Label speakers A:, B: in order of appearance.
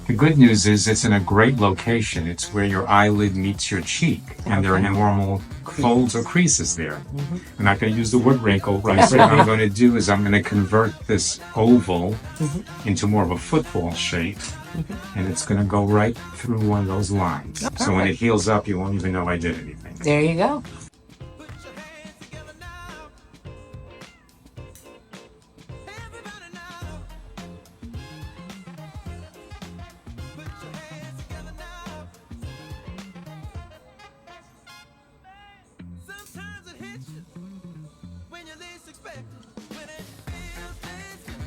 A: The good news is it's in a great location. It's where your eyelid meets your cheek, and there are normal folds or creases there. I'm not going to use the word wrinkle, right? So what I'm going to do is I'm going to convert this oval into more of a football shape, and it's going to go right through one of those lines. So when it heals up, you won't even know I did anything.
B: There you go.
C: Sometimes it hits you when you least expect it, when it feels this good.